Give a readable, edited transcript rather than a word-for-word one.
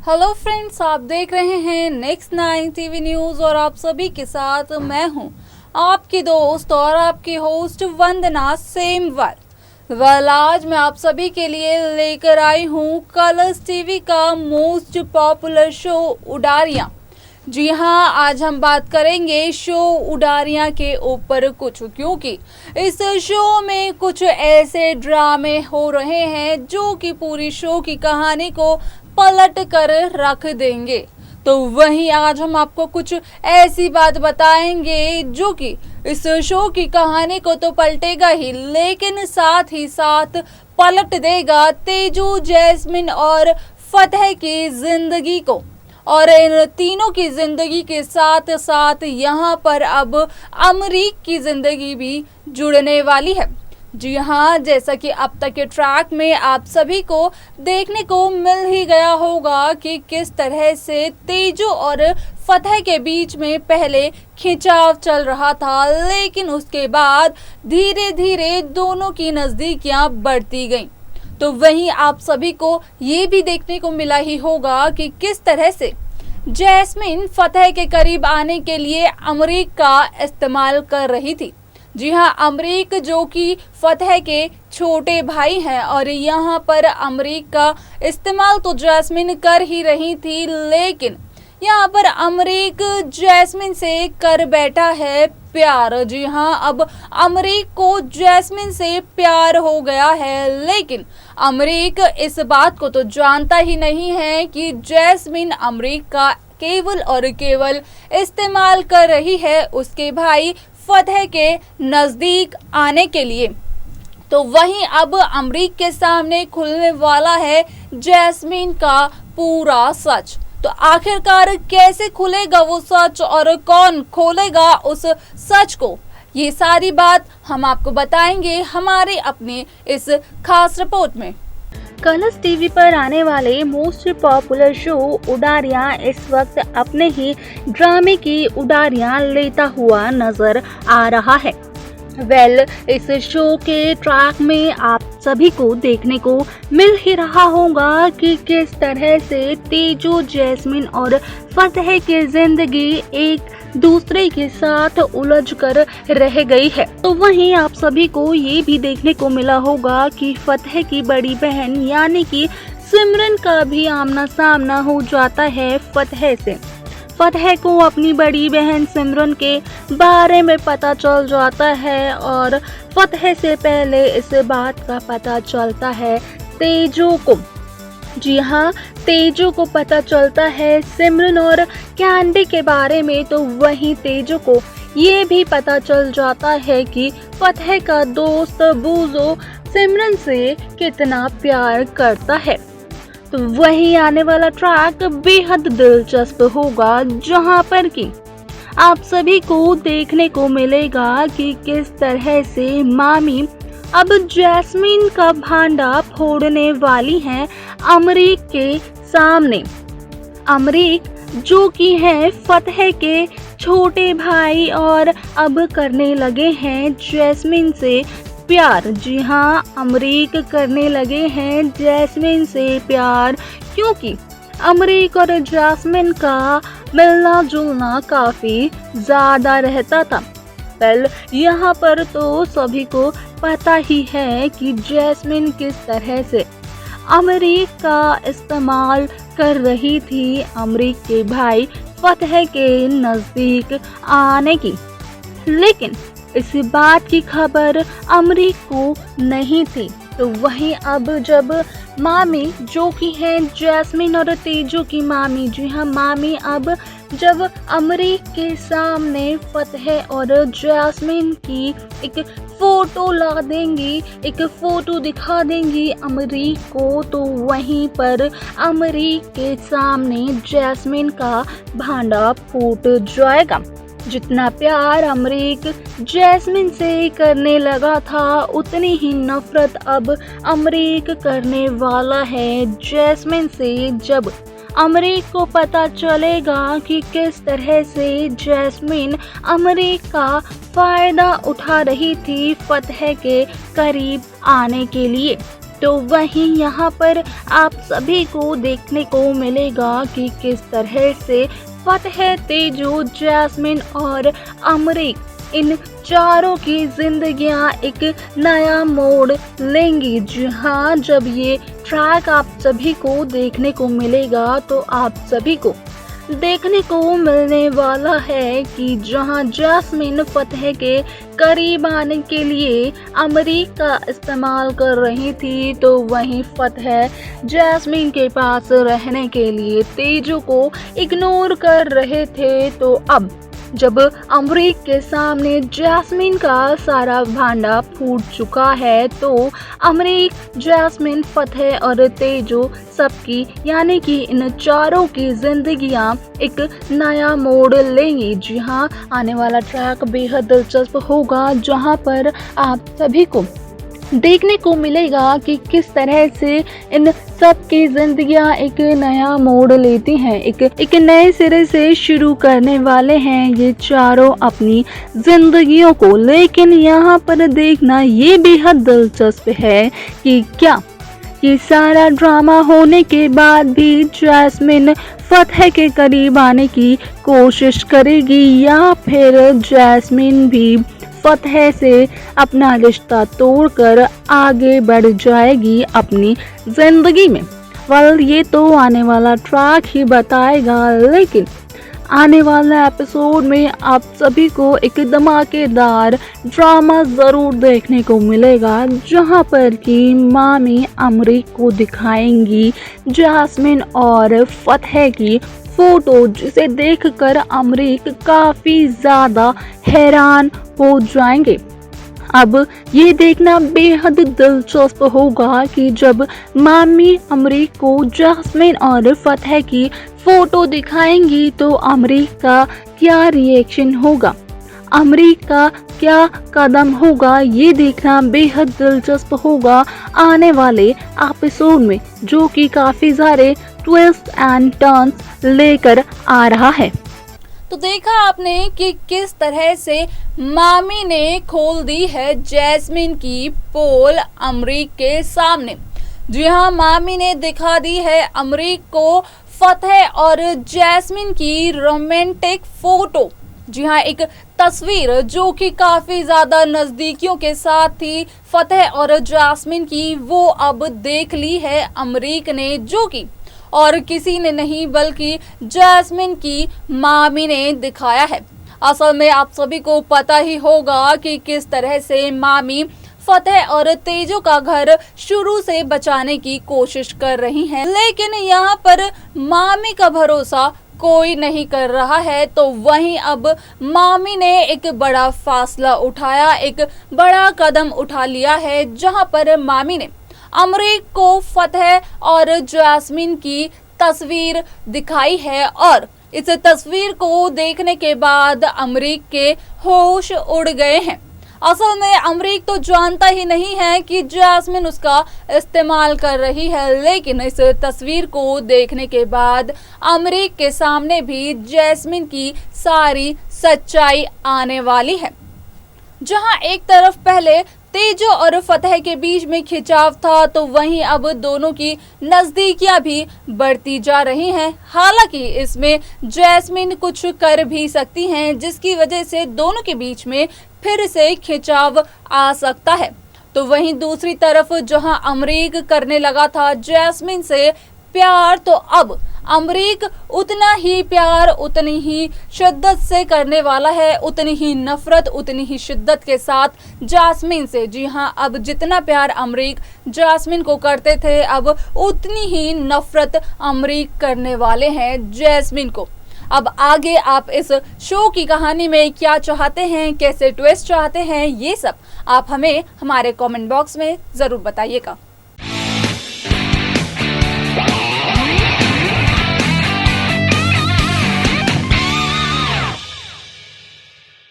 Hello friends, आप देख रहे हैं नेक्स्ट 9 टीवी न्यूज़ और आप सभी के साथ मैं हूं आपकी दोस्त और आपकी होस्ट वंदना सेमवाल। आज मैं आप सभी के लिए लेकर आई हूं कलर्स टीवी का मोस्ट पॉपुलर शो उडारियां। जी हाँ, आज हम बात करेंगे शो उडारियां के ऊपर कुछ, क्योंकि इस शो में कुछ ऐसे ड्रामे हो रहे हैं जो कि पूरी शो की कहानी को पलट कर रख देंगे। तो वहीं आज हम आपको कुछ ऐसी बात बताएंगे जो कि इस शो की कहानी को तो पलटेगा ही, लेकिन साथ ही साथ पलट देगा तेजू, जैस्मिन और फतेह की जिंदगी को। और इन तीनों की जिंदगी के साथ साथ यहाँ पर अब अमरीक की जिंदगी भी जुड़ने वाली है। जी हाँ, जैसा कि अब तक के ट्रैक में आप सभी को देखने को मिल ही गया होगा कि किस तरह से तेजू और फतेह के बीच में पहले खिंचाव चल रहा था, लेकिन उसके बाद धीरे धीरे दोनों की नज़दीकियां बढ़ती गईं। तो वहीं आप सभी को ये भी देखने को मिला ही होगा कि किस तरह से जैस्मिन फतेह के करीब आने के लिए अमरीक का इस्तेमाल कर रही थी। जी हाँ, अमरीक जो कि फतेह के छोटे भाई हैं, और यहाँ पर अमरीक का इस्तेमाल तो जैस्मिन कर ही रही थी, लेकिन यहाँ पर अमरीक जैस्मिन से कर बैठा है प्यार। जी हाँ, अब अमरीक को जैस्मिन से प्यार हो गया है, लेकिन अमरीक इस बात को तो जानता ही नहीं है कि जैस्मिन अमरीक का केवल और केवल इस्तेमाल कर रही है उसके भाई फतेह के नज़दीक आने के लिए। तो वहीं अब अमरीक के सामने खुलने वाला है जैस्मिन का पूरा सच। तो आखिरकार कैसे खुलेगा वो सच और कौन खोलेगा उस सच को, ये सारी बात हम आपको बताएंगे हमारे अपने इस खास रिपोर्ट में। कलर्स टीवी पर आने वाले मोस्ट पॉपुलर शो उडारियां इस वक्त अपने ही ड्रामे की उडारियां लेता हुआ नजर आ रहा है। इस शो के ट्रैक में आप सभी को देखने को मिल ही रहा होगा कि किस तरह से तेजू, जैस्मिन और फतेह की जिंदगी एक दूसरे के साथ उलझ कर रह गई है। तो वहीं आप सभी को ये भी देखने को मिला होगा कि फतेह की बड़ी बहन यानी कि सिमरन का भी आमना सामना हो जाता है फतेह से। फतेह को अपनी बड़ी बहन सिमरन के बारे में पता चल जाता है, और फतेह से पहले इस बात का पता चलता है तेजू को। जी हाँ, तेजू को पता चलता है सिमरन और कैंडी के बारे में। तो वहीं तेजू को ये भी पता चल जाता है कि फतेह का दोस्त बूजो सिमरन से कितना प्यार करता है। तो वहीं आने वाला ट्रैक बेहद दिलचस्प होगा, जहां पर कि आप सभी को देखने को मिलेगा कि किस तरह से मामी अब जैस्मिन का भांडा फोड़ने वाली हैं अमरीक के सामने। अमरीक जो कि हैं फतेह के छोटे भाई और अब करने लगे हैं जैस्मिन से प्यार। जी हाँ, अमरीक करने लगे हैं जैस्मिन से प्यार, क्योंकि अमरीक और जैस्मिन का मिलना जुलना काफी ज्यादा रहता था। यहाँ पर तो सभी को पता ही है कि जैस्मिन किस तरह से अमरीक का इस्तेमाल कर रही थी अमरीक के भाई फतेह के नज़दीक आने की, लेकिन इस बात की खबर अमरीक को नहीं थी। तो वहीं अब जब मामी जो कि है जैस्मिन और तेजू की मामी, जी हाँ मामी, अब जब अमरीक के सामने फतेह और जैस्मिन की एक फोटो ला देंगी, एक फोटो दिखा देंगी अमरीक को, तो वहीं पर अमरीक के सामने जैस्मिन का भांडा फूट जाएगा। जितना प्यार अमरीक जैस्मिन से करने लगा था, उतनी ही नफरत अब अमरीक करने वाला है जैस्मिन से, जब अमरीक को पता चलेगा कि किस तरह से जैस्मिन अमरीक का फायदा उठा रही थी फतेह के करीब आने के लिए। तो वहीं यहाँ पर आप सभी को देखने को मिलेगा कि किस तरह से फतेह, तेजो, जैस्मिन और अमरीक इन चारों की जिंदगियां एक नया मोड़ लेंगी। जी हाँ, जब ये ट्रैक आप सभी को देखने को मिलेगा तो आप सभी को देखने को मिलने वाला है कि जहां जैस्मिन फतेह के करीब आने के लिए अमरीक का इस्तेमाल कर रही थी, तो वहीं फतेह जैस्मिन के पास रहने के लिए तेजो को इग्नोर कर रहे थे। तो अब जब अमरीक के सामने जैस्मिन का सारा भांडा फूट चुका है, तो अमरीक, जैस्मिन, फतेह और तेजो सबकी यानी कि इन चारों की जिंदगियां एक नया मोड़ लेंगी। जी हाँ, आने वाला ट्रैक बेहद दिलचस्प होगा, जहां पर आप सभी को देखने को मिलेगा कि किस तरह से इन सब की जिंदगियां एक नया मोड़ लेती हैं, एक नए सिरे से शुरू करने वाले हैं ये चारों अपनी जिंदगियों को। लेकिन यहाँ पर देखना ये बेहद दिलचस्प है कि क्या ये सारा ड्रामा होने के बाद भी जैस्मिन फतेह के करीब आने की कोशिश करेगी या फिर जैस्मिन भी फतेह से अपना रिश्ता तोड़कर आगे बढ़ जाएगी अपनी जिंदगी में। ये तो आने वाला ट्रैक ही बताएगा, लेकिन आने वाले एपिसोड में आप सभी को एक धमाकेदार ड्रामा ज़रूर देखने को मिलेगा, जहां पर कि मामी अमरीक को दिखाएंगी जैस्मिन और फतेह की फोटो, जिसे देखकर अमरीक काफ़ी ज़्यादा हैरान हो जाएंगे। अब ये देखना बेहद दिलचस्प होगा कि जब मामी अमरीक को जैस्मिन और फतेह की फोटो दिखाएंगी तो अमरीक का क्या रिएक्शन होगा, अमरीक का क्या कदम होगा, ये देखना बेहद दिलचस्प होगा आने वाले एपिसोड में, जो कि काफ़ी सारे ट्विस्ट एंड टर्न्स लेकर आ रहा है। तो देखा आपने कि किस तरह से मामी ने खोल दी है जैस्मिन की पोल अमरीक के सामने। जी हाँ, मामी ने दिखा दी है अमरीक को फतेह और जैस्मिन की रोमांटिक फोटो। जी हाँ, एक तस्वीर जो कि काफ़ी ज़्यादा नज़दीकियों के साथ थी फतेह और जैस्मिन की, वो अब देख ली है अमरीक ने, जो कि और किसी ने नहीं बल्कि जैस्मिन की मामी ने दिखाया है। असल में आप सभी को पता ही होगा कि किस तरह से मामी फतेह और तेजो का घर शुरू से बचाने की कोशिश कर रही हैं, लेकिन यहाँ पर मामी का भरोसा कोई नहीं कर रहा है। तो वहीं अब मामी ने एक बड़ा फासला उठाया, एक बड़ा कदम उठा लिया है, जहाँ पर मामी ने अमरीक को फतेह और जैस्मिन की तस्वीर दिखाई है और इस तस्वीर को देखने के बाद अमरीक के होश उड़ गए हैं। असल में अमरीक तो जानता ही नहीं है कि जैस्मिन उसका इस्तेमाल कर रही है, लेकिन इस तस्वीर को देखने के बाद अमरीक के सामने भी जैस्मिन की सारी सच्चाई आने वाली है। जहां एक तरफ पहले तेजो और फतेह के बीच में खिंचाव था, तो वहीं अब दोनों की नजदीकियां भी बढ़ती जा रही हैं। हालांकि इसमें जैस्मिन कुछ कर भी सकती हैं, जिसकी वजह से दोनों के बीच में फिर से खिंचाव आ सकता है। तो वहीं दूसरी तरफ जहां अमरीक करने लगा था जैस्मिन से प्यार, तो अब अमरीक उतना ही प्यार उतनी ही शिद्दत से करने वाला है, उतनी ही नफरत उतनी ही शिद्दत के साथ जैस्मिन से। जी हाँ, अब जितना प्यार अमरीक जैस्मिन को करते थे, अब उतनी ही नफरत अमरीक करने वाले हैं जैस्मिन को। अब आगे आप इस शो की कहानी में क्या चाहते हैं, कैसे ट्विस्ट चाहते हैं, ये सब आप हमें हमारे कमेंट बॉक्स में ज़रूर बताइएगा।